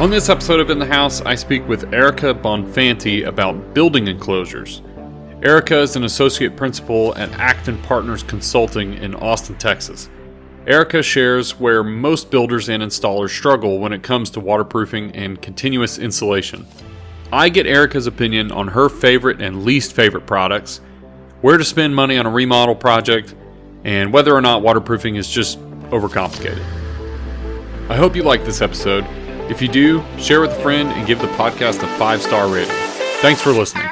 On this episode of In the House, I speak with Erika Bonfanti about building enclosures. Erika is an associate principal at Acton Partners Consulting in Austin, Texas. Erika shares where most builders and installers struggle when it comes to waterproofing and continuous insulation. I get Erika's opinion on her favorite and least favorite products, where to spend money on a remodel project, and whether or not waterproofing is just overcomplicated. I hope you like this episode. If you do, share with a friend and give the podcast a 5-star rating. Thanks for listening.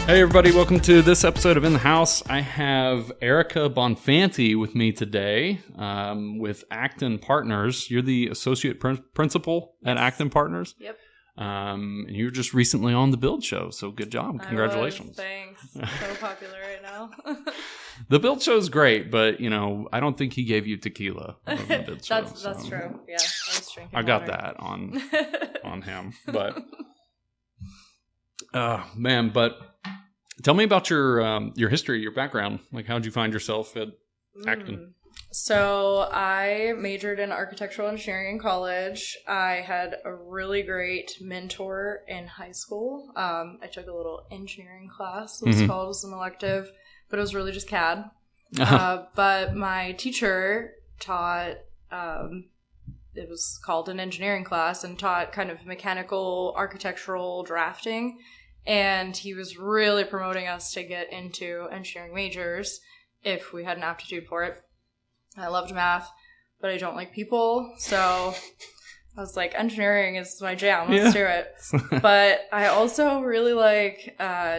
Hey everybody, welcome to this episode of In the House. I have Erika Bonfanti with me today with Acton Partners. You're the associate principal at Acton Partners? Yep. And you were just recently on the Build Show, so good job. Congratulations. Thanks. So popular right now. The Build Show is great, but, you know, I don't think he gave you tequila on the Build Show. That's true. Yeah, I was drinking I got water. that on him. But, man, but tell me about your history, your background. Like, how'd you find yourself at Acton? So I majored in architectural engineering in college. I had a really great mentor in high school. I took a little engineering class. It was called as an elective, but it was really just CAD. But my teacher taught, it was called an engineering class, and taught kind of mechanical architectural drafting. And he was really promoting us to get into engineering majors if we had an aptitude for it. I loved math, but I don't like people. So I was like, engineering is my jam. Let's do it. But I also really like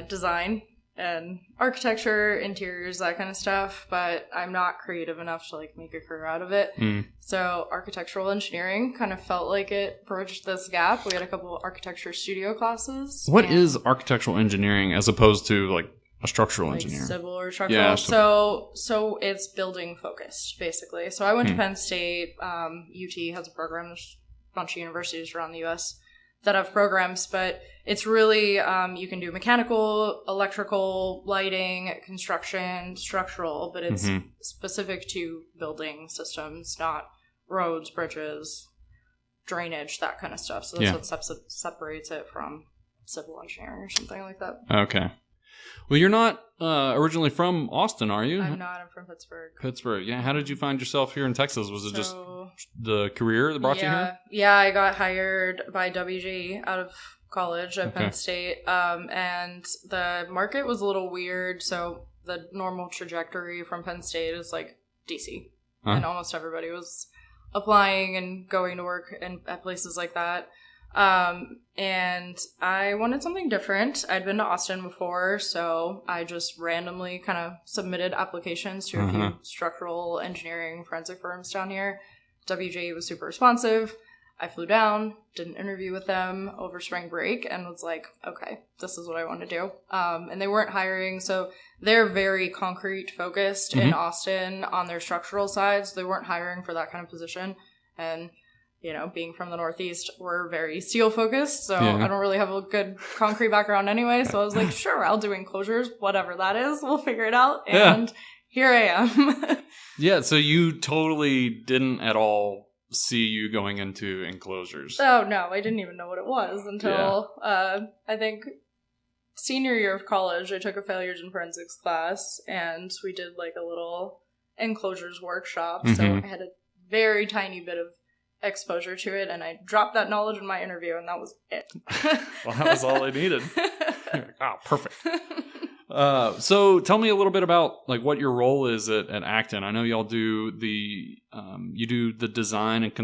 design and architecture, interiors, that kind of stuff. But I'm not creative enough to like make a career out of it. So architectural engineering kind of felt like it bridged this gap. We had a couple of architecture studio classes. What is architectural engineering as opposed to like a structural engineer? Civil or structural. Yeah, so it's building focused, basically. So I went to Penn State. UT has a program. There's a bunch of universities around the U.S. that have programs, but it's really, you can do mechanical, electrical, lighting, construction, structural, but it's specific to building systems, not roads, bridges, drainage, that kind of stuff. So that's what separates it from civil engineering or something like that. Okay. Well, you're not originally from Austin, are you? I'm not. I'm from Pittsburgh. Pittsburgh. Yeah. How did you find yourself here in Texas? Was it just the career that brought you here? Yeah, I got hired by WG out of college at Penn State. And the market was a little weird. So the normal trajectory from Penn State is like DC. And almost everybody was applying and going to work at places like that. And I wanted something different. I'd been to Austin before, so I just randomly kind of submitted applications to a few structural engineering forensic firms down here. WJ was super responsive. I flew down, did an interview with them over spring break, and was like, okay, this is what I want to do. And they weren't hiring, so they're very concrete focused in Austin on their structural side, so they weren't hiring for that kind of position. And you know, being from the Northeast, we're very steel focused, so I don't really have a good concrete background anyway. So I was like, sure, I'll do enclosures, whatever that is. We'll figure it out. And here I am. Yeah, so you totally didn't at all see you going into enclosures. Oh, no, I didn't even know what it was until, I think, senior year of college. I took a failures and forensics class, and we did like a little enclosures workshop. So I had a very tiny bit of exposure to it, and I dropped that knowledge in my interview, and that was it. Well, that was all I needed. Oh, perfect. So tell me a little bit about like what your role is at Acton. I know y'all do you do the design and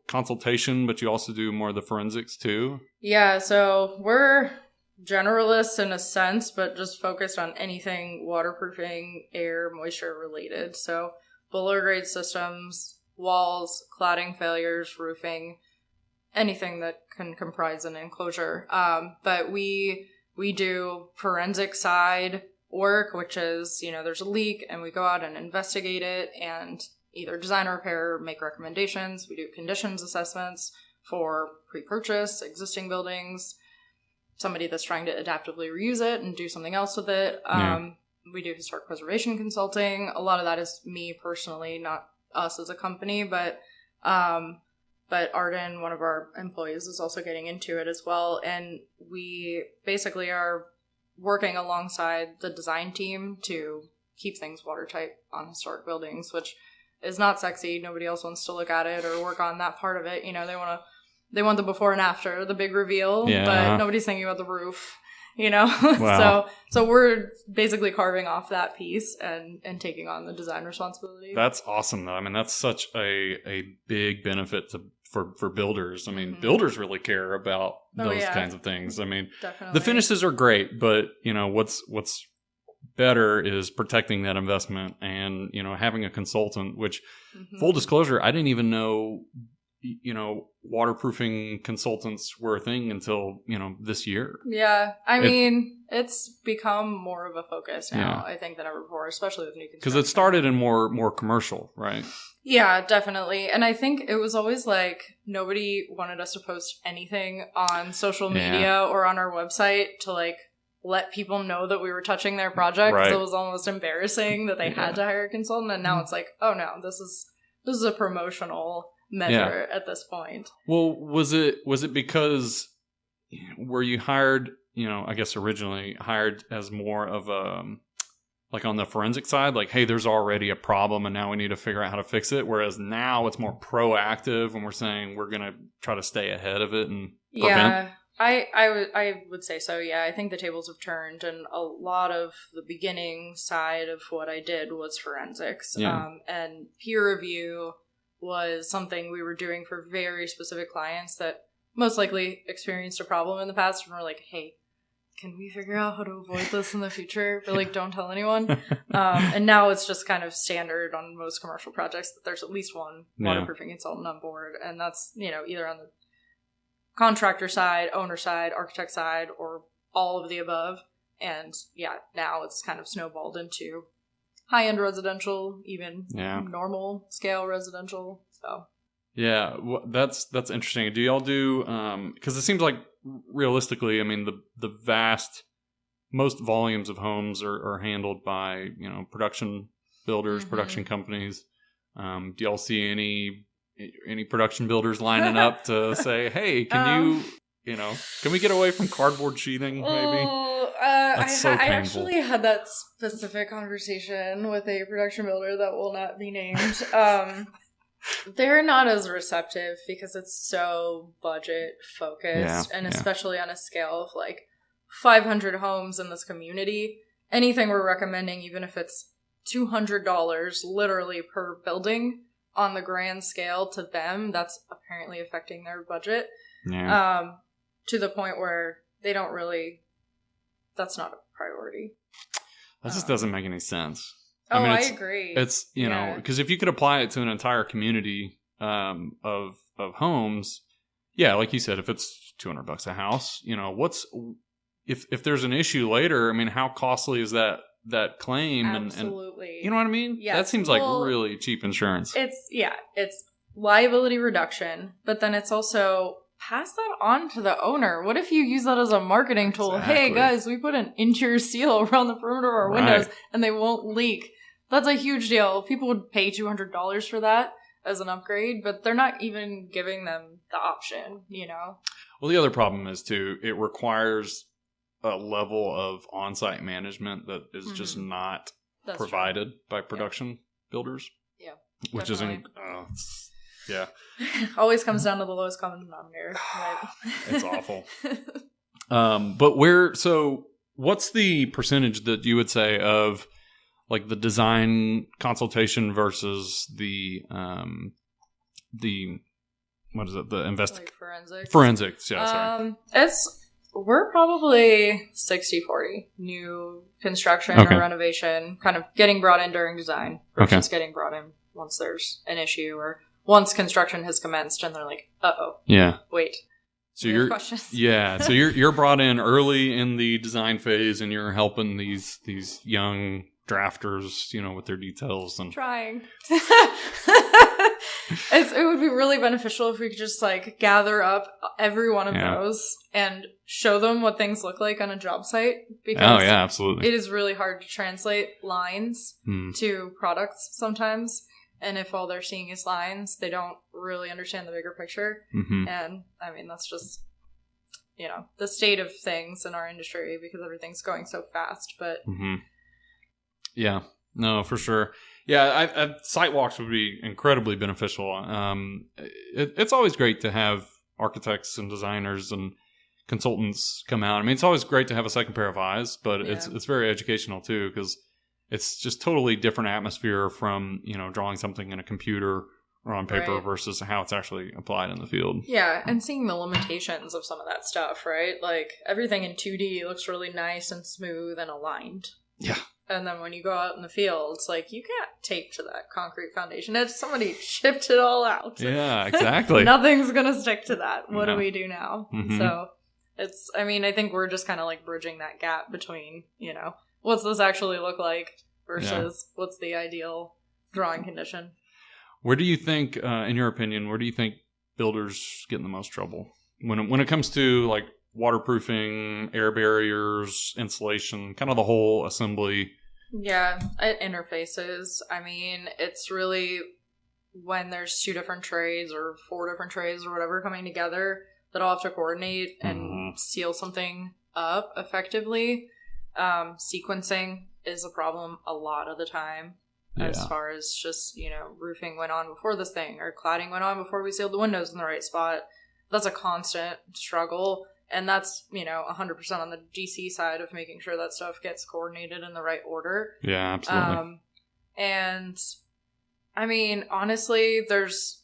consultation, but you also do more of the forensics too. Yeah, so we're generalists in a sense, but just focused on anything waterproofing, air, moisture related. So below grade systems, walls, cladding failures, roofing, anything that can comprise an enclosure. But we do forensic side work, which is, you know, there's a leak and we go out and investigate it and either design or repair, make recommendations. We do conditions assessments for pre-purchase, existing buildings. somebody that's trying to adaptively reuse it and do something else with it. We do historic preservation consulting. A lot of that is me personally, not us as a company, but Arden, one of our employees, is also getting into it as well. And we basically are working alongside the design team to keep things watertight on historic buildings, which is not sexy. Nobody else wants to look at it or work on that part of it. You know, they want the before and after, the big reveal, but nobody's thinking about the roof, you know? Wow. So we're basically carving off that piece and taking on the design responsibility. That's awesome, though. I mean, that's such a big benefit for builders. I mean, builders really care about those kinds of things. I mean, definitely. The finishes are great, but, you know, what's better is protecting that investment and, you know, having a consultant, which, full disclosure, I didn't even know, you know, waterproofing consultants were a thing until, you know, this year. Yeah. I mean, it's become more of a focus now, I think, than ever before, especially with new construction. Because it started in more commercial, right? Yeah, definitely. And I think it was always like nobody wanted us to post anything on social media or on our website to like let people know that we were touching their project. Right. So it was almost embarrassing that they had to hire a consultant. And now it's like, oh no, this is a promotional measure at this point. Well, was it because were you hired, you know, I guess originally hired as more of a, like on the forensic side, like, hey, there's already a problem and now we need to figure out how to fix it. Whereas now it's more proactive and we're saying we're going to try to stay ahead of it and prevent. Yeah, I would say so. Yeah, I think the tables have turned, and a lot of the beginning side of what I did was forensics. And peer review was something we were doing for very specific clients that most likely experienced a problem in the past and were like, hey, can we figure out how to avoid this in the future? But like, don't tell anyone. And now it's just kind of standard on most commercial projects that there's at least one waterproofing consultant on board. And that's, you know, either on the contractor side, owner side, architect side, or all of the above. And yeah, now it's kind of snowballed into high-end residential, even normal scale residential. So yeah, that's interesting. Do y'all do because it seems like realistically, I mean, the most volumes of homes are handled by, you know, production builders, production companies. Do y'all see any production builders lining up to say, hey, can we get away from cardboard sheathing maybe? I actually had that specific conversation with a production builder that will not be named. They're not as receptive because it's so budget focused, and especially on a scale of like 500 homes in this community. Anything we're recommending, even if it's $200 literally per building on the grand scale, to them, that's apparently affecting their budget to the point where they don't really, that's not a priority. That just doesn't make any sense. I agree. It's, you know, because if you could apply it to an entire community of homes, like you said, if it's $200 a house, you know, if there's an issue later, I mean, how costly is that claim? Absolutely. And you know what I mean? Yes. That seems like really cheap insurance. It's liability reduction, but then it's also pass that on to the owner. What if you use that as a marketing tool? Exactly. Hey guys, we put an interior seal around the perimeter of our windows and they won't leak. That's a huge deal. People would pay $200 for that as an upgrade, but they're not even giving them the option, you know? Well, the other problem is too, it requires a level of on-site management that is just not provided by production builders. Yeah. Which definitely. Always comes down to the lowest common denominator. Right? It's awful. But what's the percentage that you would say of like the design consultation versus the what is it? The like forensics. Forensics, yeah, sorry. We're probably 60-40 new construction or renovation, kind of getting brought in during design versus getting brought in once there's an issue or once construction has commenced and they're like, wait. So you're questions? So you're brought in early in the design phase and you're helping these young drafters, you know, with their details and trying. It would be really beneficial if we could just like gather up every one of those and show them what things look like on a job site, because absolutely. it is really hard to translate lines to products sometimes. And if all they're seeing is lines, they don't really understand the bigger picture. Mm-hmm. And I mean, that's just, the state of things in our industry, because everything's going so fast. But yeah, no, for sure. Yeah, site walks would be incredibly beneficial. It's always great to have architects and designers and consultants come out. I mean, it's always great to have a second pair of eyes, but it's very educational too, because it's just totally different atmosphere from, drawing something in a computer or on paper versus how it's actually applied in the field. Yeah, and seeing the limitations of some of that stuff, right? Like, everything in 2D looks really nice and smooth and aligned. Yeah. And then when you go out in the field, it's like, you can't tape to that concrete foundation. If somebody shipped it all out. Yeah, exactly. Nothing's going to stick to that. What do we do now? Mm-hmm. So, I think we're just kind of like bridging that gap between, what's this actually look like versus what's the ideal drawing condition. Where do you think, in your opinion, builders get in the most trouble? When it comes to like waterproofing, air barriers, insulation, kind of the whole assembly. Yeah, interfaces. I mean, it's really when there's 2 different trays or 4 different trays or whatever coming together that all have to coordinate and seal something up effectively. Sequencing is a problem a lot of the time. As far as just, roofing went on before this thing, or cladding went on before we sealed the windows in the right spot. That's a constant struggle. And that's, 100% on the GC side of making sure that stuff gets coordinated in the right order. Yeah, absolutely. And, I mean, honestly, there's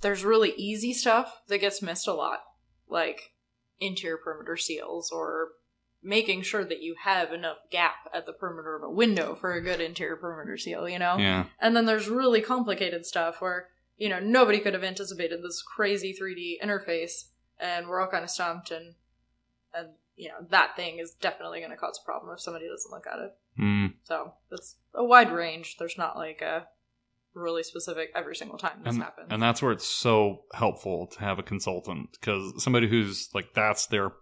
really easy stuff that gets missed a lot. Like interior perimeter seals, or making sure that you have enough gap at the perimeter of a window for a good interior perimeter seal, Yeah. And then there's really complicated stuff where, nobody could have anticipated this crazy 3D interface, and we're all kind of stumped, and that thing is definitely going to cause a problem if somebody doesn't look at it. So it's a wide range. There's not like a really specific every single time this happens. And that's where it's so helpful to have a consultant, because somebody who's like, that's their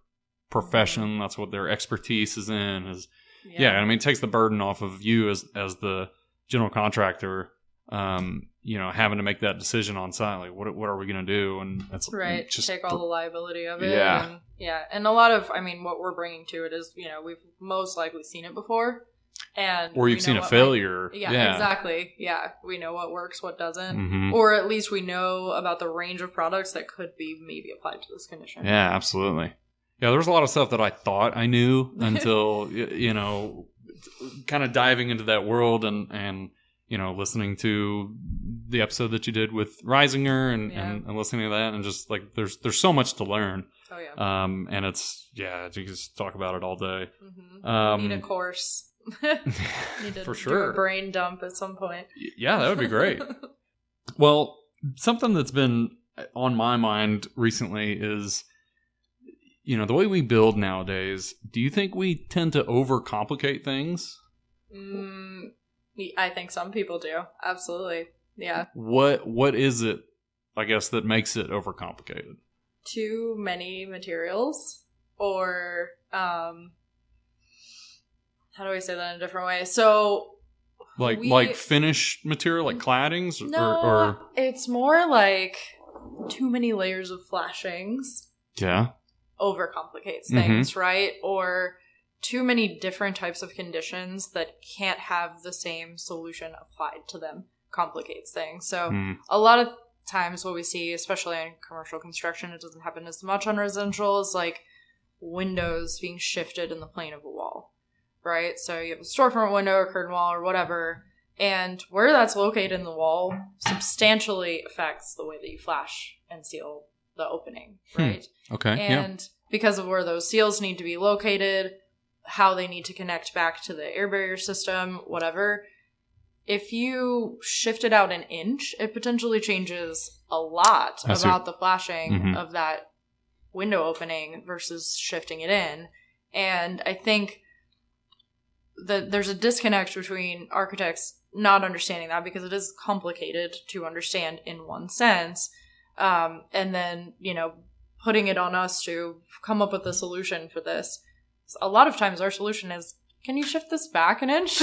profession, that's what their expertise is in, it takes the burden off of you as the general contractor, having to make that decision on site, like what are we going to do, and that's right, just take all the liability of it. And a lot of, what we're bringing to it is, we've most likely seen it before, or you've seen a failure. Exactly. We know what works, what doesn't, or at least we know about the range of products that could be maybe applied to this condition. Yeah, absolutely. Yeah, there's a lot of stuff that I thought I knew until, kind of diving into that world and listening to the episode that you did with Reisinger and listening to that, and just like, there's so much to learn. Oh, yeah. And it's, you can just talk about it all day. Need a course. Need to for sure. do a brain dump at some point. Yeah, that would be great. Well, something that's been on my mind recently is, the way we build nowadays, do you think we tend to overcomplicate things? I think some people do. Absolutely. Yeah. What is it, I guess, that makes it overcomplicated? Too many materials, or how do I say that in a different way? So like finished material, like claddings? No, or it's more like too many layers of flashings. Yeah. Overcomplicates things, right? Or too many different types of conditions that can't have the same solution applied to them complicates things. So a lot of times what we see, especially in commercial construction, it doesn't happen as much on residential, is like windows being shifted in the plane of a wall, right? So you have a storefront window or curtain wall or whatever, and where that's located in the wall substantially affects the way that you flash and seal the opening, right? Okay. And because of where those seals need to be located, how they need to connect back to the air barrier system, whatever, if you shift it out an inch, it potentially changes a lot about the flashing of that window opening versus shifting it in. And I think that there's a disconnect between architects not understanding that because it is complicated to understand in one sense. And then, putting it on us to come up with a solution for this. A lot of times our solution is, can you shift this back an inch?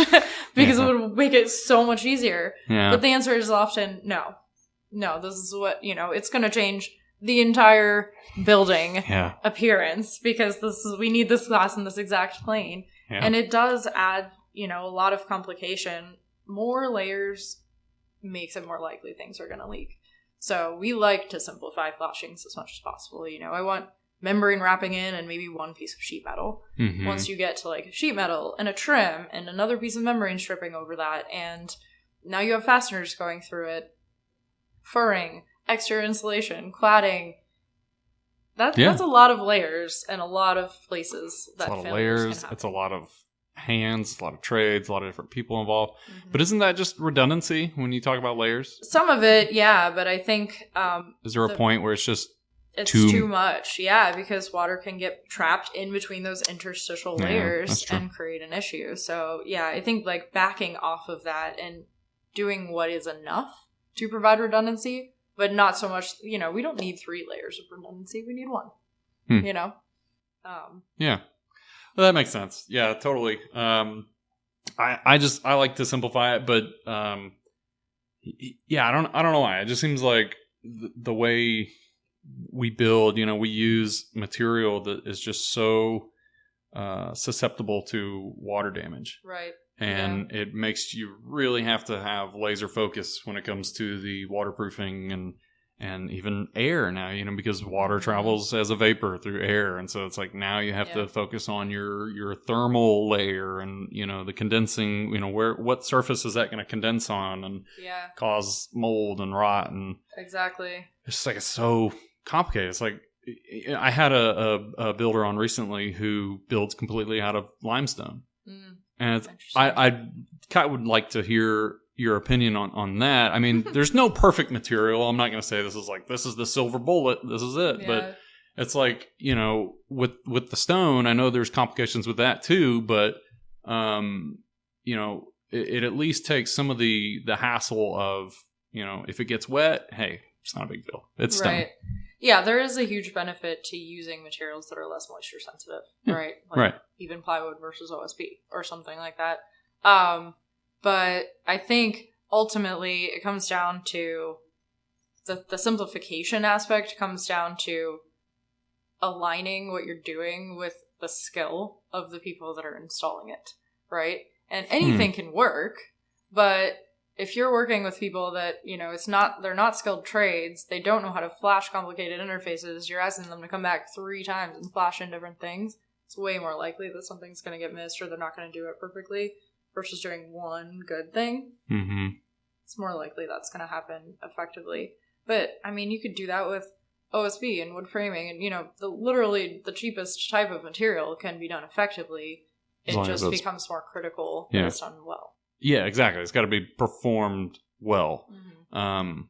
Because it would make it so much easier. Yeah. But the answer is often no. No, this is what, it's going to change the entire building appearance because we need this glass in this exact plane. Yeah. And it does add, a lot of complication. More layers makes it more likely things are going to leak. So we like to simplify flashings as much as possible. I want membrane wrapping in and maybe one piece of sheet metal. Mm-hmm. Once you get to like sheet metal and a trim and another piece of membrane stripping over that, and now you have fasteners going through it, furring, exterior insulation, cladding. That's a lot of layers and a lot of places that failures can happen. It's a lot of layers. It's a lot of hands, a lot of trades, a lot of different people involved. Mm-hmm. But isn't that just redundancy when you talk about layers? Some of it, yeah, but I think... is there a point where it's just too much? Yeah, because water can get trapped in between those interstitial layers and create an issue. So, yeah, I think like backing off of that and doing what is enough to provide redundancy, but not so much, we don't need 3 layers of redundancy. We need 1, Yeah. Well, that makes sense. Yeah, totally. I like to simplify it, but I don't know why. It just seems like the way we build, we use material that is just so susceptible to water damage. Right. And it makes you really have to have laser focus when it comes to the waterproofing and even air now, because water travels as a vapor through air. And so it's like now you have to focus on your thermal layer and, the condensing, what surface is that going to condense on and cause mold and rot. And exactly. It's just like, it's so complicated. It's like, I had a builder on recently who builds completely out of limestone. Mm. And I would like to hear your opinion on that. I mean, there's no perfect material. I'm not going to say this is the silver bullet. This is it. Yeah. But it's like, with the stone, I know there's complications with that too, but, it at least takes some of the hassle of, if it gets wet, hey, it's not a big deal. It's stone. Right. Yeah, there is a huge benefit to using materials that are less moisture sensitive, right? Like even plywood versus OSB or something like that. But I think ultimately it comes down to the simplification aspect comes down to aligning what you're doing with the skill of the people that are installing it, right? And anything can work, but if you're working with people that, they're not skilled trades, they don't know how to flash complicated interfaces, you're asking them to come back 3 times and flash in different things, it's way more likely that something's going to get missed or they're not going to do it perfectly versus doing one good thing. Mm-hmm. It's more likely that's going to happen effectively. But, I mean, you could do that with OSB and wood framing and, literally the cheapest type of material can be done effectively. It just becomes more critical when it's done well. Yeah, exactly. It's got to be performed well. Mm-hmm.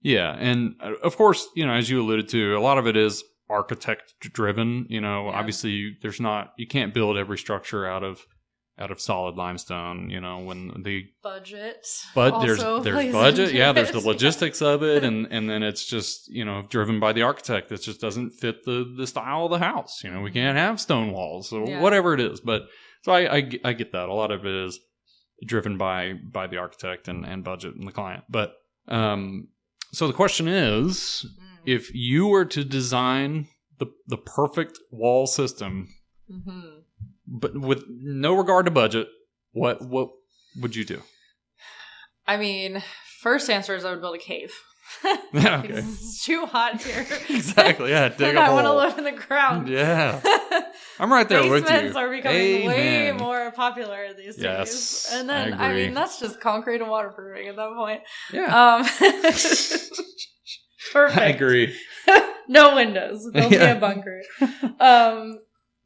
And of course, as you alluded to, a lot of it is architect driven. Obviously you can't build every structure out of solid limestone. When the budget, but there's budget. Yeah, there's the logistics of it, and then it's just driven by the architect. It just doesn't fit the style of the house. We can't have stone walls or whatever it is. But so I get that. A lot of it is driven by the architect and budget and the client. But so the question is, if you were to design the perfect wall system, but with no regard to budget, what would you do? I mean, first answer is I would build a cave. Okay. It's too hot here. Exactly. Yeah. Dig and a I hole. want to live in the ground. Yeah. I'm right there with you. Basements are becoming way more popular these days. And then, I mean, that's just concrete and waterproofing at that point. Yeah. Perfect. I agree. No windows. There'll be a bunker.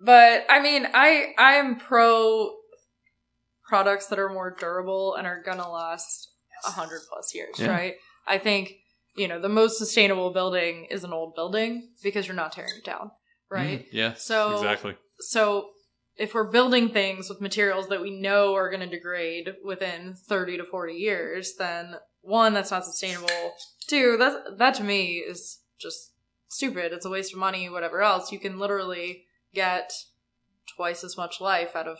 But, I mean, I am pro products that are more durable and are going to last 100+ years, right? I think, the most sustainable building is an old building because you're not tearing it down, right? Yeah, exactly. So if we're building things with materials that we know are going to degrade within 30 to 40 years, then one, that's not sustainable. Two, that to me is just stupid. It's a waste of money, whatever else. You can literally get twice as much life out of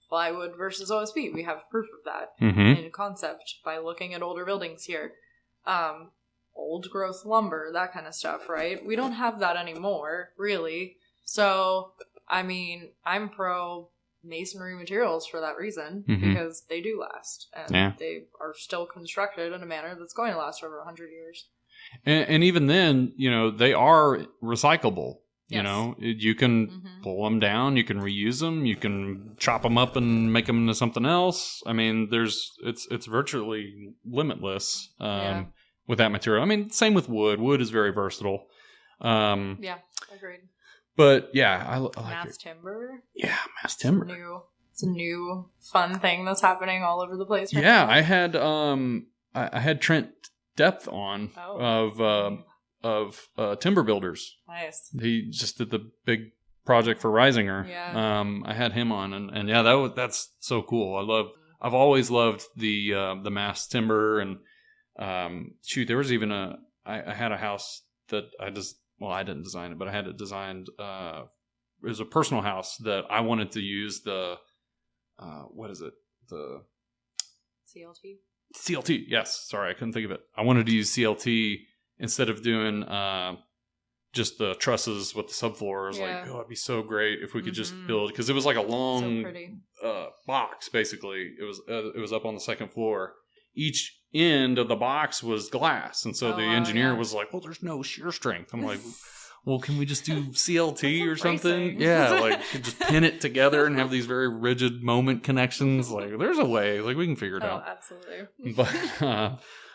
plywood versus OSB. We have proof of that in concept by looking at older buildings here. Old growth lumber, that kind of stuff, right? We don't have that anymore, really. So, I mean, I'm pro masonry materials for that reason, because they do last, and they are still constructed in a manner that's going to last over 100 years. And even then, they are recyclable. You know, you can pull them down, you can reuse them, you can chop them up and make them into something else. I mean, it's virtually limitless with that material. I mean, same with wood. Wood is very versatile. Agreed. But yeah, I like mass timber. Yeah, mass timber. It's a new fun thing that's happening all over the place right now. I had Trent Depth on of timber builders. Nice. He just did the big project for Risinger. Yeah. I had him on, and yeah, that's so cool. I've always loved the mass timber, and there was even I had a house that I didn't design it, but I had it designed. It was a personal house that I wanted to use the what is it? The CLT. Yes. Sorry, I couldn't think of it. I wanted to use CLT instead of doing just the trusses with the subfloor. I was like, it'd be so great if we could just build, because it was like a long box. Basically, it was up on the second floor. Each end of the box was glass, and so the engineer was like, "Well, there's no shear strength." I'm like, "Well, can we just do CLT or something?" Yeah, like just pin it together and have these very rigid moment connections. Like, there's a way. Like, we can figure it out. Absolutely.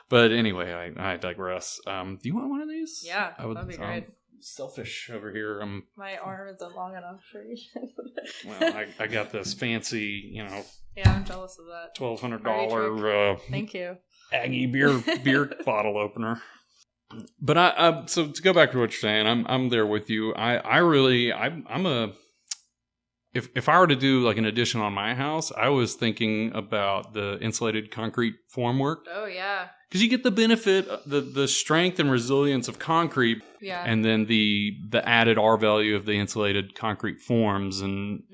But anyway, I digress. Do you want one of these? Yeah, that'd be great. Selfish over here. My arm isn't long enough for you. Well, I got this fancy, Yeah, I'm jealous of that. $1,200. Thank you. Aggie beer bottle opener. But so to go back to what you're saying, I'm there with you. If I were to do like an addition on my house, I was thinking about the insulated concrete formwork. Oh yeah. Because you get the benefit, the strength and resilience of concrete, and then the added R value of the insulated concrete forms, and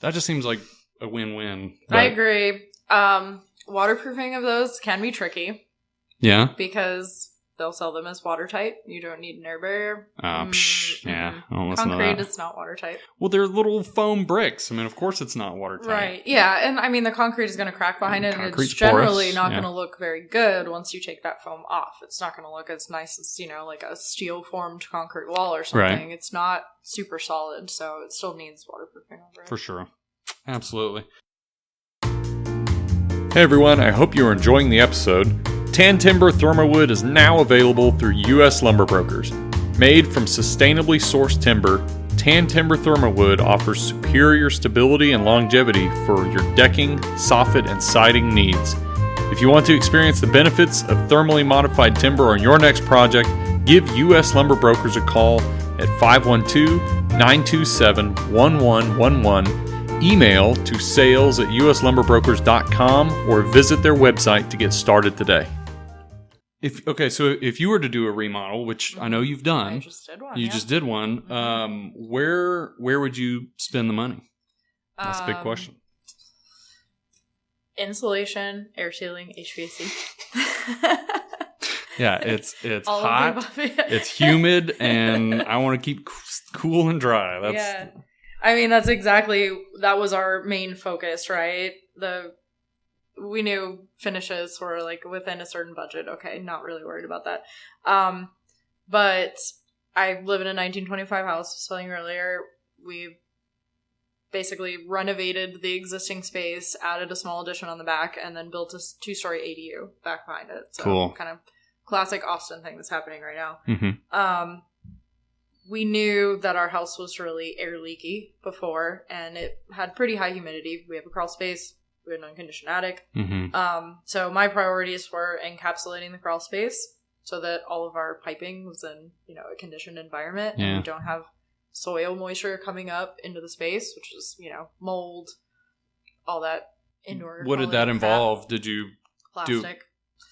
that just seems like a win-win. I agree. Waterproofing of those can be tricky. Yeah. Because they'll sell them as watertight. You don't need an air barrier. Yeah. I don't listen to Concrete that. is not watertight. Well, they're little foam bricks. I mean, of course it's not watertight. Right. Yeah. And I mean, the concrete is going to crack behind it, and Concrete's it's generally porous. not going to look very good once you take that foam off. It's not going to look as nice as, like a steel formed concrete wall or something. Right. It's not super solid, so it still needs waterproofing over it. For sure. Absolutely. Hey everyone, I hope you're enjoying the episode. Tan Timber Thermowood is now available through U.S. Lumber Brokers. Made from sustainably sourced timber, Tan Timber Thermowood offers superior stability and longevity for your decking, soffit, and siding needs. If you want to experience the benefits of thermally modified timber on your next project, give U.S. Lumber Brokers a call at 512-927-1111. Email to sales@uslumberbrokers.com or visit their website to get started today. So if you were to do a remodel, which I know you've done, I just did one. You just did one. Where would you spend the money? That's a big question. Insulation, air sealing, HVAC. Yeah, it's hot, it's humid, and I want to keep cool and dry. Yeah. I mean, that was our main focus, right? We knew finishes were like within a certain budget. Okay, not really worried about that. But I live in a 1925 house, I was telling you earlier. We basically renovated the existing space, added a small addition on the back, and then built a 2-story ADU back behind it. So cool. Kind of classic Austin thing that's happening right now. Mm-hmm. We knew that our house was really air leaky before, and it had pretty high humidity. We have a crawl space. We have an unconditioned attic. Mm-hmm. So my priorities were encapsulating the crawl space so that all of our piping was in, a conditioned environment. Yeah. And we don't have soil moisture coming up into the space, which is, mold, all that indoor. What did that involve? Did you plastic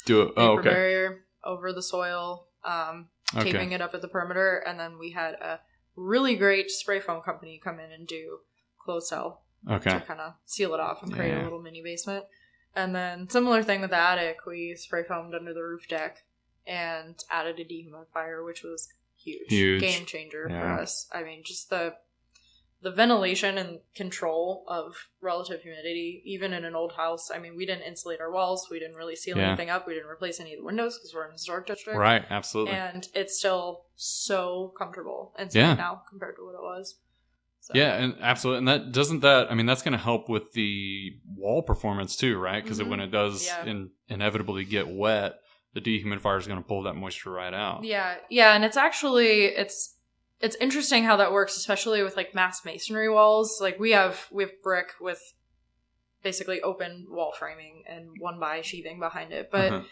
do it? Oh, okay. Barrier over the soil, taping it up at the perimeter, and then we had a really great spray foam company come in and do closed cell to kind of seal it off and create a little mini basement. And then similar thing with the attic, we spray foamed under the roof deck and added a dehumidifier, which was huge. Game changer for us. I mean, just the ventilation and control of relative humidity, even in an old house. I mean, we didn't insulate our walls. We didn't really seal anything up. We didn't replace any of the windows because we're in a historic district. Right, absolutely. And it's still so comfortable and safe now compared to what it was. So. Yeah, and absolutely. And that's going to help with the wall performance too, right? Because when it does inevitably get wet, the dehumidifier is going to pull that moisture right out. Yeah, and it's actually, it's interesting how that works, especially with like mass masonry walls. Like we have brick with basically open wall framing and 1x sheathing behind it. But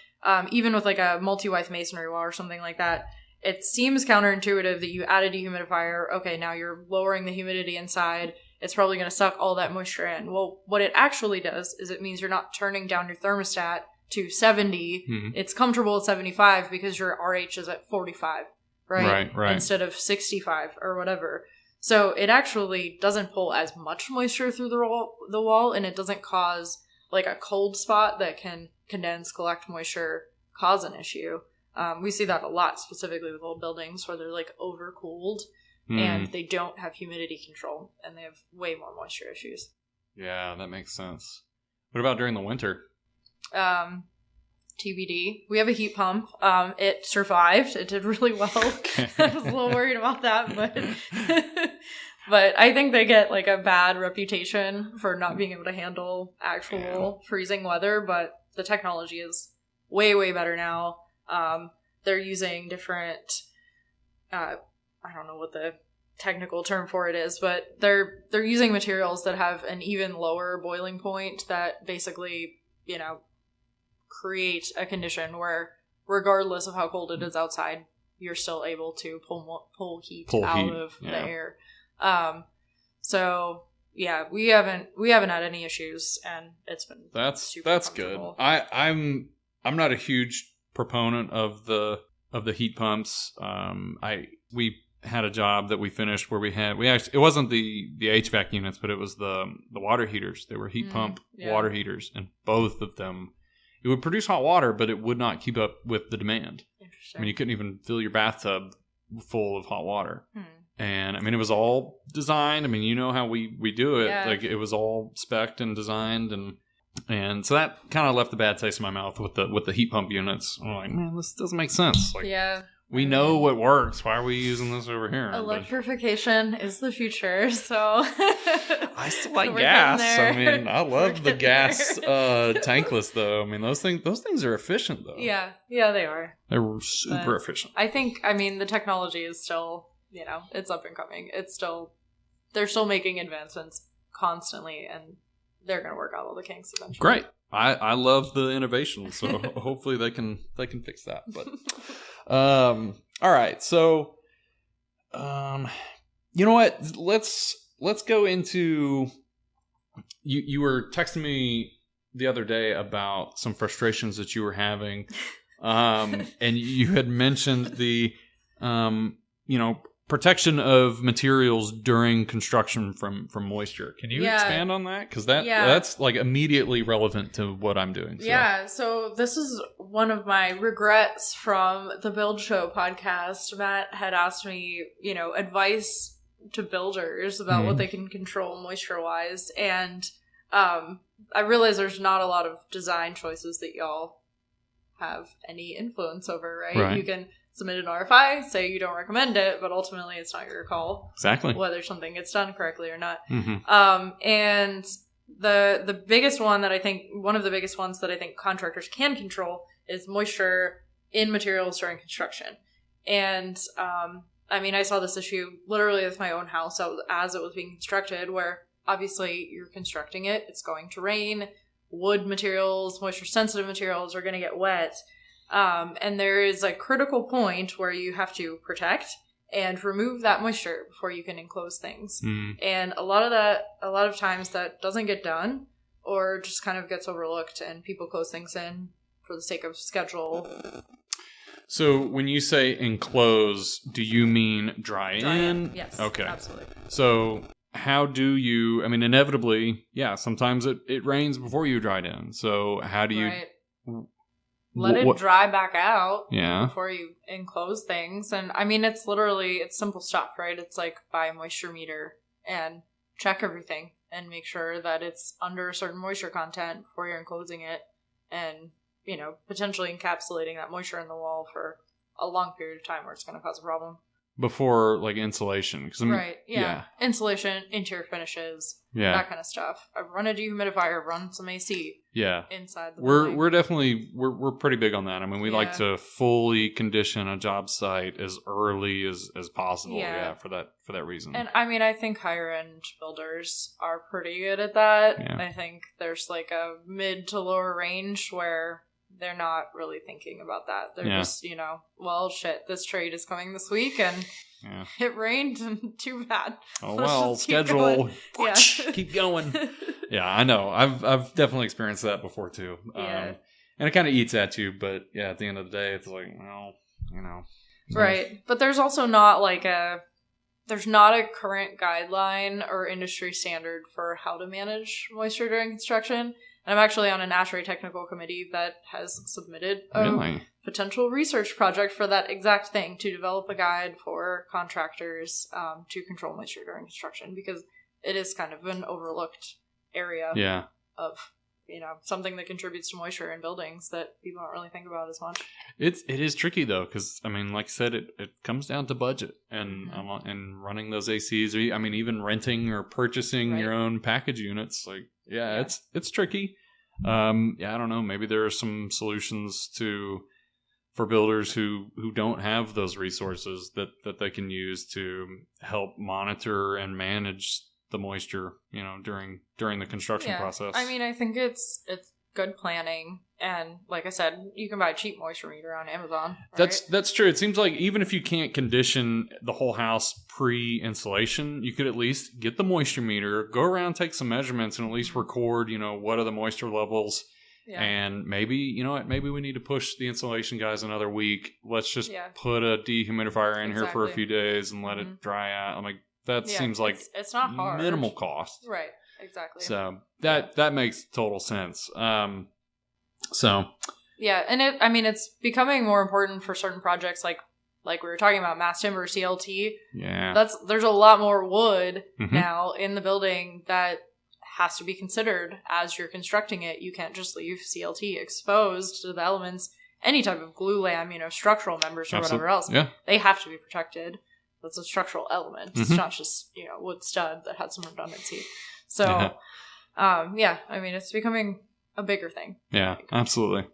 even with like a multi-width masonry wall or something like that, it seems counterintuitive that you add a dehumidifier. Okay, now you're lowering the humidity inside. It's probably going to suck all that moisture in. Well, what it actually does is it means you're not turning down your thermostat to 70. It's comfortable at 75 because your RH is at 45, right? Instead of 65 or whatever. So it actually doesn't pull as much moisture through the wall, and it doesn't cause like a cold spot that can condense, collect moisture, cause an issue. We see that a lot, specifically with old buildings where they're like overcooled and they don't have humidity control and they have way more moisture issues. Yeah, that makes sense. What about during the winter? TBD. We have a heat pump. It survived. It did really well. I was a little worried about that, but I think they get like a bad reputation for not being able to handle actual freezing weather, but the technology is way, way better now. They're using different, I don't know what the technical term for it is, but they're using materials that have an even lower boiling point that basically, create a condition where regardless of how cold it is outside, you're still able to pull heat out of the air. So yeah, we haven't had any issues, and it's been that's good. I'm not a huge proponent of the heat pumps. We had a job that we finished where we actually, it wasn't the HVAC units, but it was the water heaters. They were heat pump water heaters, and both of them, it would produce hot water, but it would not keep up with the demand. Interesting. I mean, you couldn't even fill your bathtub full of hot water. And I mean, it was all designed. I mean, you know how we do it. Yeah. Like it was all spec'd and designed, and so that kind of left a bad taste in my mouth with the heat pump units. I'm like, man, this doesn't make sense. Like, we know what works. Why are we using this over here? Electrification is the future, so I still like gas. I mean, I love the gas tankless though. I mean, those things are efficient though. Yeah, they are. They're super efficient. I think, the technology is still, it's up and coming. They're still making advancements constantly, and they're going to work out all the kinks eventually. Great. I love the innovation, so hopefully they can fix that. But all right. So you know what? Let's go into you were texting me the other day about some frustrations that you were having. And you had mentioned the protection of materials during construction from moisture. Can you expand on that? Because that's like immediately relevant to what I'm doing. So. Yeah, so this is one of my regrets from the Build Show podcast. Matt had asked me, advice to builders about what they can control moisture-wise. And I realize there's not a lot of design choices that y'all have any influence over, right? You can submit an RFI, say you don't recommend it, but ultimately it's not your call. Exactly. Whether something gets done correctly or not. Mm-hmm. And the biggest one that I think, one of the biggest ones that I think contractors can control is moisture in materials during construction. And, I saw this issue literally with my own house as it was being constructed, where obviously you're constructing it, it's going to rain, wood materials, moisture sensitive materials are going to get wet. And there is a critical point where you have to protect and remove that moisture before you can enclose things. Mm. And a lot of times that doesn't get done, or just kind of gets overlooked, and people close things in for the sake of schedule. So when you say enclose, do you mean dry in? Yes. Okay. Absolutely. So how do you, I mean, inevitably, yeah, sometimes it rains before you dried in. So how do you... Right. Let it dry back out before you enclose things. And I mean, it's simple stuff, right? It's like buy a moisture meter and check everything and make sure that it's under a certain moisture content before you're enclosing it, and, you know, potentially encapsulating that moisture in the wall for a long period of time where it's going to cause a problem. Before, like, insulation. 'Cause right, yeah. Insulation, interior finishes, that kind of stuff. I've run a dehumidifier, run some AC inside the building. We're pretty big on that. I mean, we like to fully condition a job site as early as possible, for that reason. And, I mean, I think higher-end builders are pretty good at that. Yeah. I think there's, like, a mid to lower range where they're not really thinking about that. They're just, you know, well, shit, this trade is coming this week, and it rained, and too bad. Oh, well, schedule. Keep going. Yeah, I know. I've definitely experienced that before, too. And it kind of eats at you, but, yeah, at the end of the day, it's like, well, you know. Right. But there's also not, like, there's not a current guideline or industry standard for how to manage moisture during construction. And I'm actually on a ASHRAE technical committee that has submitted a potential research project for that exact thing, to develop a guide for contractors to control moisture during construction, because it is kind of an overlooked area of, you know, something that contributes to moisture in buildings that people don't really think about as much. It is tricky, though, because, I mean, like I said, it comes down to budget and running those ACs. I mean, even renting or purchasing your own package units, like, it's tricky. I don't know. Maybe there are some solutions for builders who don't have those resources that they can use to help monitor and manage the moisture, you know, during the construction process. I mean, I think it's good planning, and like I said, you can buy a cheap moisture meter on Amazon. Right? That's true. It seems like even if you can't condition the whole house pre-installation, you could at least get the moisture meter, go around, take some measurements, and at least record, you know, what are the moisture levels. Yeah. And maybe, you know what, maybe we need to push the installation guys another week. Let's just put a dehumidifier in here for a few days and let it dry out. I'm like, that seems like it's not hard. Minimal cost. Right, exactly. So that makes total sense. And it's becoming more important for certain projects, like we were talking about mass timber, CLT. Yeah. There's a lot more wood now in the building that has to be considered as you're constructing it. You can't just leave CLT exposed to the elements. Any type of glue lam, you know, structural members or whatever else, they have to be protected. That's a structural element. It's not just, you know, wood stud that had some redundancy. So, I mean, it's becoming a bigger thing. Yeah, absolutely.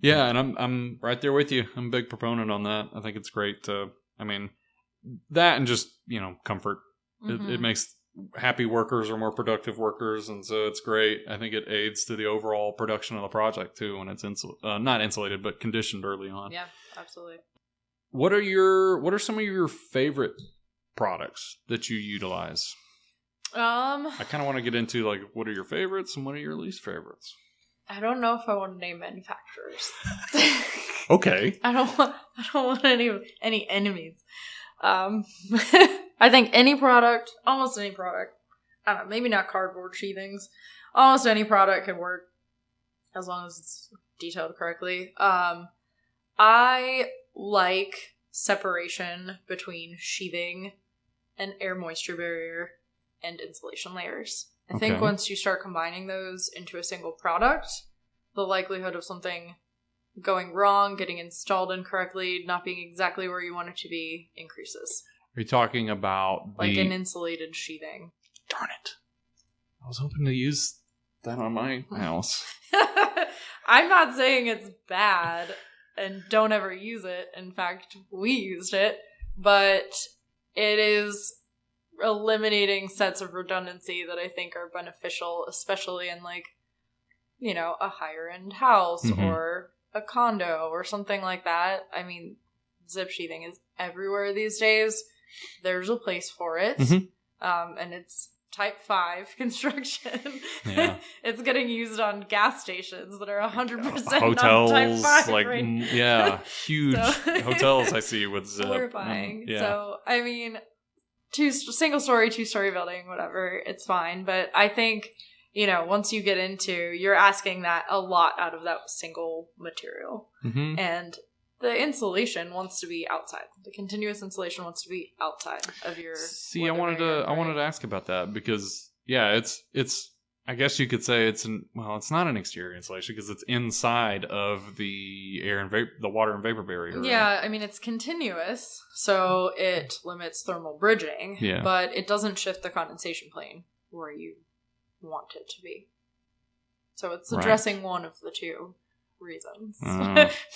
Yeah, and I'm right there with you. I'm a big proponent on that. I think it's great. I mean, that and just, you know, comfort. It makes happy workers or more productive workers, and so it's great. I think it aids to the overall production of the project too when it's not insulated but conditioned early on. Yeah, absolutely. What are some of your favorite products that you utilize? I kind of want to get into, like, what are your favorites and what are your least favorites? I don't know if I want to name manufacturers. Okay. I don't want any enemies. I think almost any product, I don't know, maybe not cardboard sheathings. Almost any product could work as long as it's detailed correctly. I like separation between sheathing and air moisture barrier and insulation layers. I think once you start combining those into a single product, the likelihood of something going wrong, getting installed incorrectly, not being exactly where you want it to be, increases. Are you talking about like an insulated sheathing? Darn it. I was hoping to use that on my house. I'm not saying it's bad and don't ever use it. In fact, we used it, but it is eliminating sets of redundancy that I think are beneficial, especially in, like, you know, a higher end house or a condo or something like that. I mean, zip sheathing is everywhere these days. there's a place for it. And it's type 5 construction. Yeah. It's getting used on gas stations that are 100% hotels, not type 5. like, right? huge hotels I see with zip. Horrifying. Yeah. So, I mean, single story, 2-story building, whatever, it's fine. But I think, once you get into, you're asking that a lot out of that single material. And the insulation wants to be outside. The continuous insulation wants to be outside of your. See, I wanted to ask about that because it's I guess you could say it's not an exterior insulation because it's inside of the air and the water and vapor barrier. Yeah, right? I mean it's continuous, so it limits thermal bridging. Yeah. But it doesn't shift the condensation plane where you want it to be. So it's addressing one of the two reasons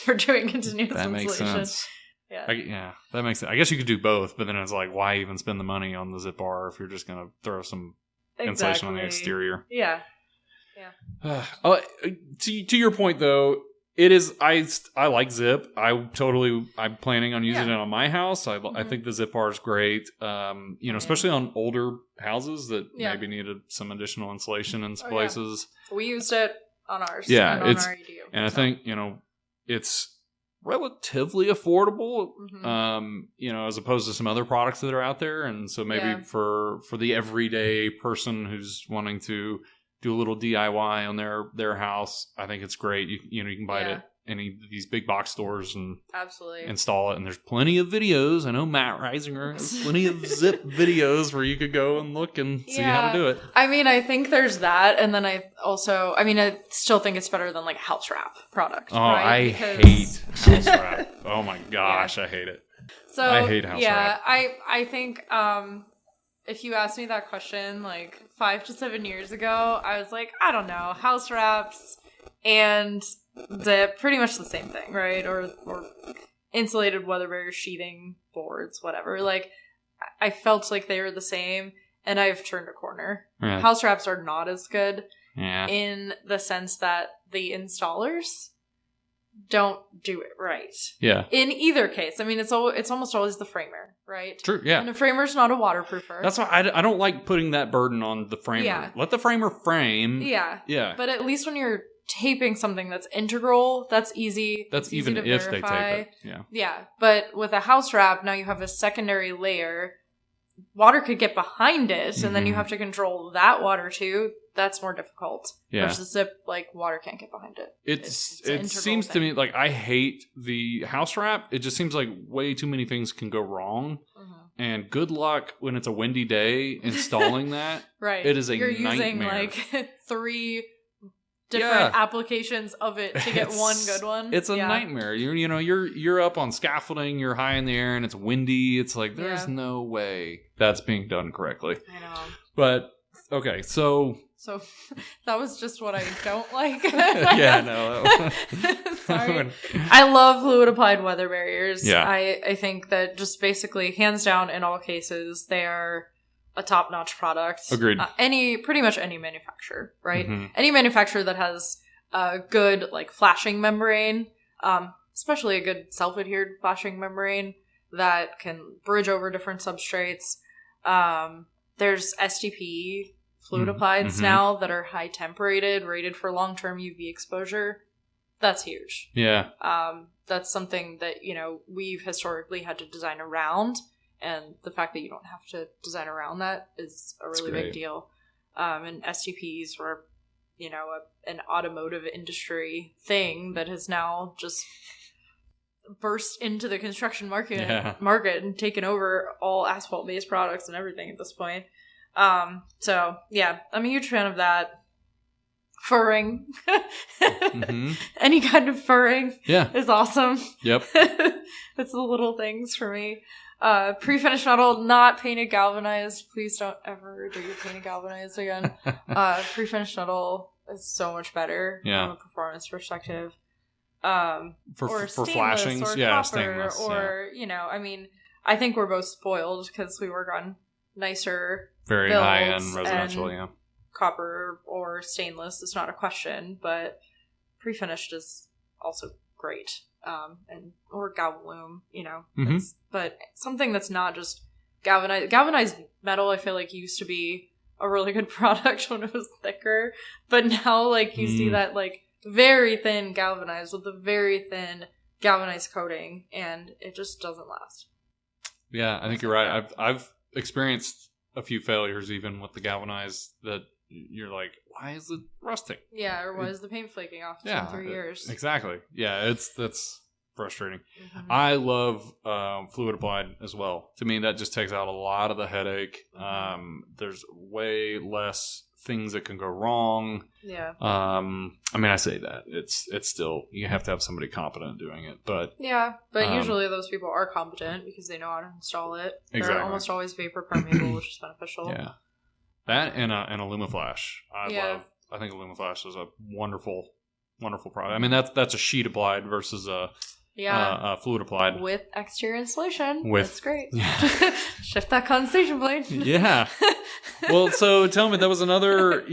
for doing continuous that insulation. Makes sense. Yeah. That makes sense. I guess you could do both, but then it's like, why even spend the money on the zip bar if you're just going to throw some insulation on the exterior? Yeah. To your point, though, it is. I like zip. I'm planning on using it on my house. I think the zip bar is great. Especially on older houses that maybe needed some additional insulation in places. We used it on ours. Yeah, and on our EDU. And I think it's relatively affordable, as opposed to some other products that are out there. And so maybe for the everyday person who's wanting to do a little DIY on their house, I think it's great. You can buy it at any of these big box stores and absolutely install it. And there's plenty of videos. I know Matt Reisinger has plenty of zip videos where you could go and look and see how to do it. I mean, I think there's that. And then I still think it's better than like a house wrap product. Oh, right? I hate house wrap. Oh my gosh, I hate it. So I hate house wrap. I think if you asked me that question like 5 to 7 years ago, I was like, I don't know, house wraps and pretty much the same thing, right? Or insulated weather barrier sheathing boards, whatever. Like, I felt like they were the same, and I've turned a corner. Yeah. House wraps are not as good in the sense that the installers don't do it right. Yeah. In either case, I mean, it's almost always the framer, right? True. Yeah. And the framer's not a waterproofer. That's why I don't like putting that burden on the framer. Yeah. Let the framer frame. Yeah. Yeah. But at least when you're taping something that's integral, that's easy. That's even easy to if verify. they tape it. Yeah. Yeah. But with a house wrap, now you have a secondary layer. Water could get behind it, and then you have to control that water too. That's more difficult. Yeah. Versus zip, like, water can't get behind it. It seems to me like I hate the house wrap. It just seems like way too many things can go wrong. And good luck when it's a windy day installing that. Right. It is a You're nightmare. using like 3 different applications of it to get one good one. It's a nightmare. You're up on scaffolding, you're high in the air, and it's windy. It's like there's no way that's being done correctly. I know. But okay, so that was just what I don't like. Yeah, no. Sorry. I love fluid applied weather barriers. Yeah. I think that just basically, hands down, in all cases, they are a top-notch product. Agreed. Pretty much any manufacturer, right? Any manufacturer that has a good, like, flashing membrane, especially a good self-adhered flashing membrane that can bridge over different substrates. There's STP fluid applieds now that are high temperated, rated for long-term UV exposure. That's huge. Yeah. That's something that, we've historically had to design around. And the fact that you don't have to design around that is a really big deal. And STPs were, an automotive industry thing that has now just burst into the construction market and taken over all asphalt-based products and everything at this point. So, yeah, I'm a huge fan of that. Furring. Any kind of furring is awesome. Yep. It's the little things for me. Pre-finished metal, not painted galvanized. Please don't ever do painted galvanized again. Pre-finished metal is so much better from a performance perspective. For flashings, or copper, stainless. Or, I mean, I think we're both spoiled because we work on nicer very builds, high-end residential, copper or stainless is not a question, but pre-finished is also great. Or galvalume, but something that's not just galvanized metal, I feel like used to be a really good product when it was thicker, but now like you see that like very thin galvanized with a very thin galvanized coating, and it just doesn't last. Yeah, I think you're right. I've experienced a few failures even with the galvanized that you're like, why is it rusting? Yeah, or why is the paint flaking off in 3 years? Exactly. Yeah, that's frustrating. Mm-hmm. I love fluid applied as well. To me, that just takes out a lot of the headache. There's way less things that can go wrong. Yeah. I mean, I say that it's still, you have to have somebody competent doing it, but yeah, but usually those people are competent because they know how to install it. They're almost always vapor permeable, which is beneficial. Yeah, that and a Lumiflash. I think a Lumiflash is a wonderful product. I mean, that's a sheet applied versus a fluid applied with exterior insulation. That's great. Yeah. Shift that condensation blade. Yeah. Well, so tell me, that was another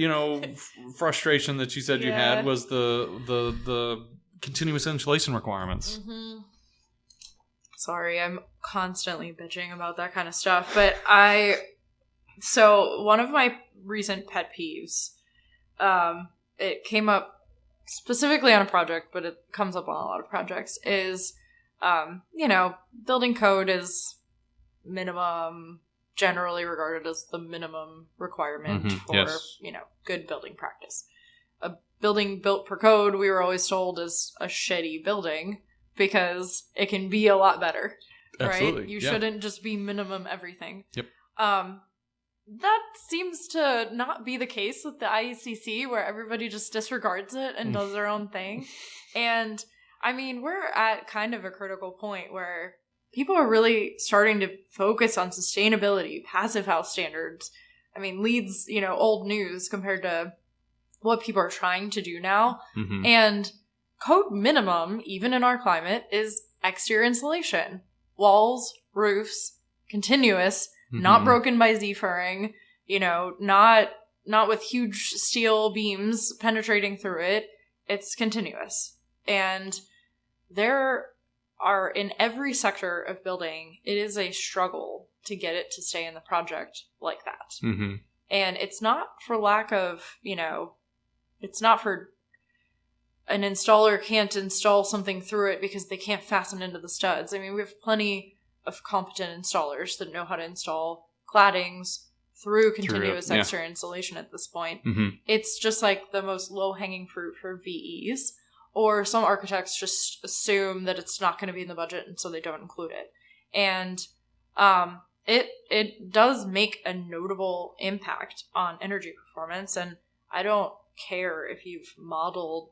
frustration that you said you had was the continuous insulation requirements. Mm-hmm. Sorry, I'm constantly bitching about that kind of stuff, but so one of my recent pet peeves, it came up specifically on a project, but it comes up on a lot of projects, is, building code is minimum, generally regarded as the minimum requirement for, good building practice. A building built per code, we were always told, is a shitty building because it can be a lot better. Absolutely. Right? You shouldn't just be minimum everything. Yep. That seems to not be the case with the IECC, where everybody just disregards it and does their own thing. And, I mean, we're at kind of a critical point where people are really starting to focus on sustainability, passive house standards. I mean, LEED's, old news compared to what people are trying to do now. Mm-hmm. And code minimum, even in our climate, is exterior insulation. Walls, roofs, continuous, not broken by Z-furring, not with huge steel beams penetrating through it. It's continuous. And there are, in every sector of building, it is a struggle to get it to stay in the project like that. Mm-hmm. And it's not for lack of, it's not for an installer can't install something through it because they can't fasten into the studs. I mean, we have plenty of competent installers that know how to install claddings through continuous exterior insulation at this point. Mm-hmm. It's just like the most low-hanging fruit for VEs, or some architects just assume that it's not going to be in the budget and so they don't include it. And it does make a notable impact on energy performance, and I don't care if you've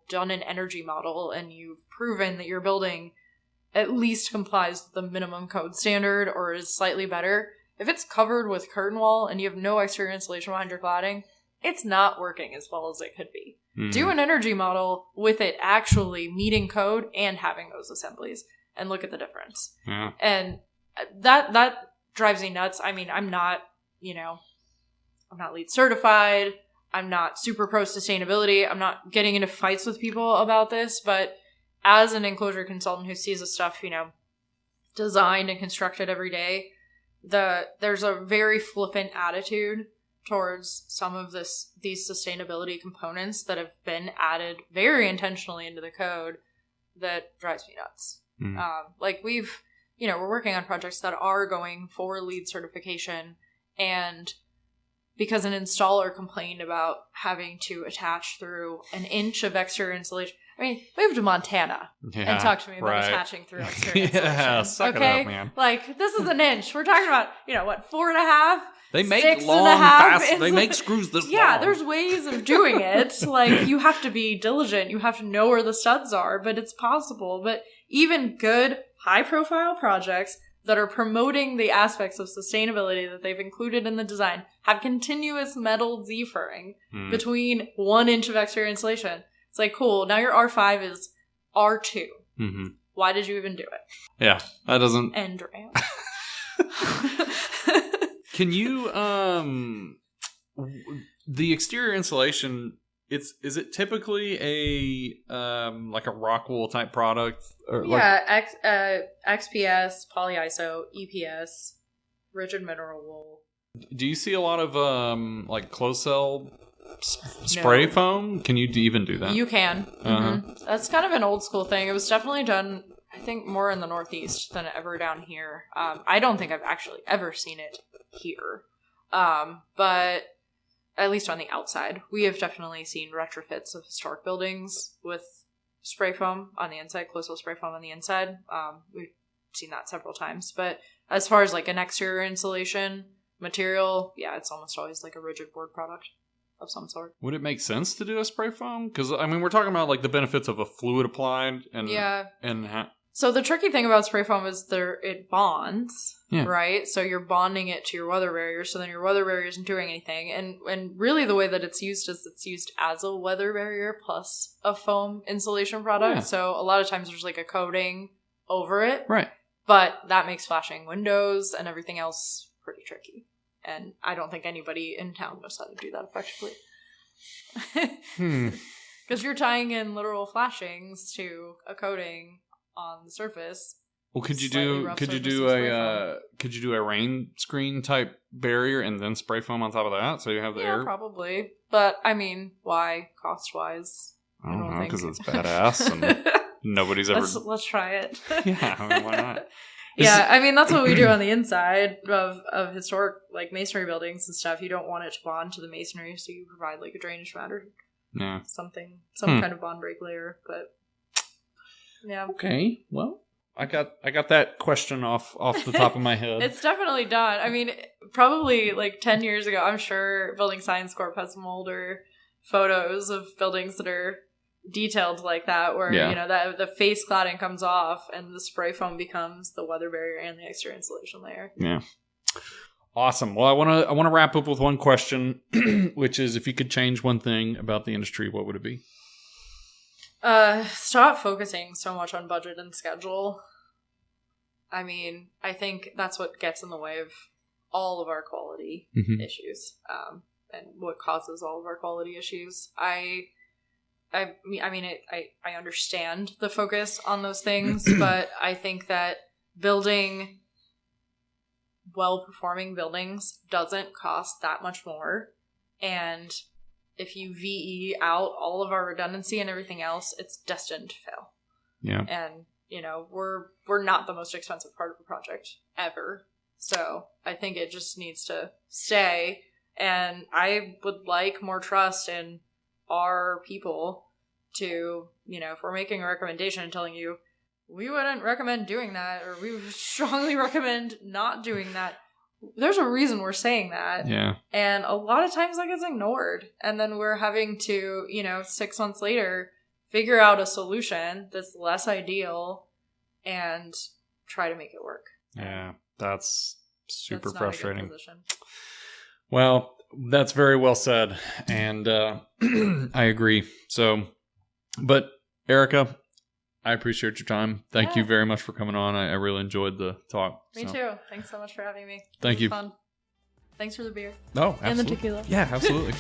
done an energy model and you've proven that your building at least complies with the minimum code standard or is slightly better. If it's covered with curtain wall and you have no exterior insulation behind your cladding, it's not working as well as it could be. Do an energy model with it actually meeting code and having those assemblies, and look at the difference. Yeah. And that drives me nuts. I mean, I'm not LEED certified. I'm not super pro sustainability. I'm not getting into fights with people about this, but as an enclosure consultant who sees the stuff, designed and constructed every day, there's a very flippant attitude towards some of these sustainability components that have been added very intentionally into the code that drives me nuts. Like we're working on projects that are going for LEED certification, and because an installer complained about having to attach through an inch of exterior insulation. I mean, move to Montana and talk to me about attaching through exterior insulation. Suck it up, man. Like, this is an inch. We're talking about, 4.5? They make long, fast. They make screws this long. Yeah, there's ways of doing it. Like, you have to be diligent. You have to know where the studs are, but it's possible. But even good, high-profile projects that are promoting the aspects of sustainability that they've included in the design have continuous metal Z-furring between 1 inch of exterior insulation. It's like, cool, now your R5 is R2. Mm-hmm. Why did you even do it? Yeah, that doesn't... End rant. Can you, the exterior insulation, is it typically like a rock wool type product? Or XPS, polyiso, EPS, rigid mineral wool. Do you see a lot of like closed cell spray foam? Can you even do that? You can. That's kind of an old school thing. It was definitely done, I think, more in the Northeast than ever down here. I don't think I've actually ever seen it here. But at least on the outside, we have definitely seen retrofits of historic buildings with spray foam on the inside, closed cell spray foam on the inside. We've seen that several times. But as far as like an exterior insulation material, yeah, it's almost always like a rigid board product of some sort. Would it make sense to do a spray foam? Because, I mean, we're talking about like the benefits of a fluid applied and... Yeah. And so the tricky thing about spray foam is it bonds, right? So you're bonding it to your weather barrier, so then your weather barrier isn't doing anything. And really the way that it's used is it's used as a weather barrier plus a foam insulation product. Yeah. So a lot of times there's like a coating over it. Right. But that makes flashing windows and everything else pretty tricky. And I don't think anybody in town knows how to do that effectively. Because you're tying in literal flashings to a coating on the surface. Well, could you do a rain screen type barrier and then spray foam on top of that so you have the air? Probably. But I mean, why cost wise? I don't know, because it's badass and nobody's ever. Let's try it. Yeah, I mean, why not? Yeah, I mean, that's what we do on the inside of historic, like, masonry buildings and stuff. You don't want it to bond to the masonry, so you provide, like, a drainage mat or some kind of bond break layer, but, yeah. Okay, well, I got that question off the top of my head. It's definitely done. I mean, probably, like, 10 years ago, I'm sure Building Science Corp has some older photos of buildings that are detailed like that, where you know that the face cladding comes off and the spray foam becomes the weather barrier and the exterior insulation layer. Yeah, awesome. Well, I want to wrap up with one question, which is, if you could change one thing about the industry, what would it be? Stop focusing so much on budget and schedule. I mean, I think that's what gets in the way of all of our quality issues, and what causes all of our quality issues. I understand the focus on those things, but I think that building well-performing buildings doesn't cost that much more. And if you VE out all of our redundancy and everything else, it's destined to fail. Yeah. And, you know, we're not the most expensive part of a project ever. So I think it just needs to stay. And I would like more trust in our people to, you know, if we're making a recommendation and telling you we wouldn't recommend doing that, or we would strongly recommend not doing that, there's a reason we're saying that. Yeah. And a lot of times that gets ignored. And then we're having to, you know, 6 months later, figure out a solution that's less ideal and try to make it work. Yeah, that's super that's frustrating. Not a good position. Well, that's very well said. And I agree. So, but Erika, I appreciate your time. Thank you very much for coming on. I really enjoyed the talk. Me too. Thanks so much for having me. Thank you. Fun. Thanks for the beer. Oh, absolutely. And the tequila. Yeah, absolutely.